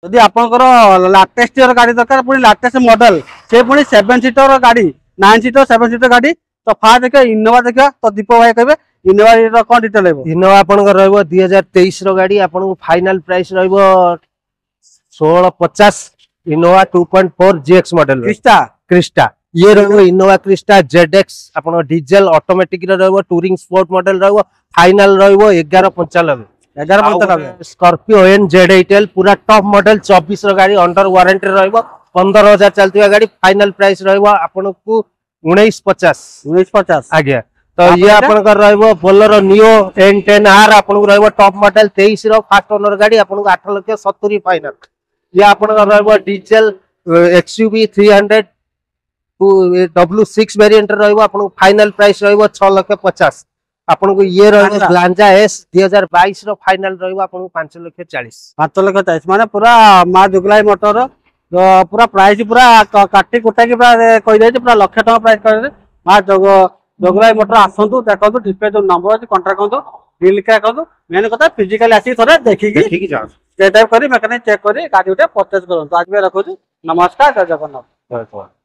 जदि आपनकर लाटेस्ट गाड़ी दरकार पुणी लाटेस्ट मॉडल से पुणी 7 सीटर गाड़ी 9 सीटर 7 सीटर गाड़ी तो फास्ट देखिए इनोवा देखिए तो दीप भाई कहबे इनोवा कौन डिटेल है इनोवा आपनकर रहबो 2023 रो गाड़ी आपन फाइनल प्राइस रहबो 1650 इनोवा 2.4 GX मॉडल क्रिस्टा ये रहबो इनोवा क्रिस्टा ZX आपन डीजल ऑटोमेटिक रहबो टूरिंग स्पोर्ट मॉडल रहबो फाइनल रहबो 1195 स्कॉर्पियो NZ8L पूरा टॉप मॉडल 24 रो गाड़ी अंडर वारंटी रहबो 15000 चलतिया गाड़ी फाइनल प्राइस रहबो आपन को 1950 आगे तो ये आपन कर रहबो बोलेरो नियो N10R आपन को रहबो टॉप मॉडल 23 रो फास्ट ओनर गाड़ी आपन को 8,70,000 फाइनल ये आपन कर रहबो डीजल XUV 300 W6 वेरिएंट रहबो आपन को फाइनल प्राइस रहबो 6,50,000 आपन को ये रहबो ग्लांजा S 2022 रो फाइनल रहबो आपन को 5,40,000 माने पूरा मा जुगलाई मोटर पूरा प्राइस पूरा काटी कुटा के पूरा कहि दे पूरा लाख टका प्राइस कर दे मा जुगलाई मोटर आसंतु देखंतु डिस्प्ले जो नंबर अछि कांटेक्ट करंतु बिल का करंतु मेन कथा फिजिकली आसी थोड़े देखि जाओ चेक करी मैकेनिक चेक करी गाड़ी उठे परचेज करंतु आज मैं रखो नमस्कार जय जगन्नाथ।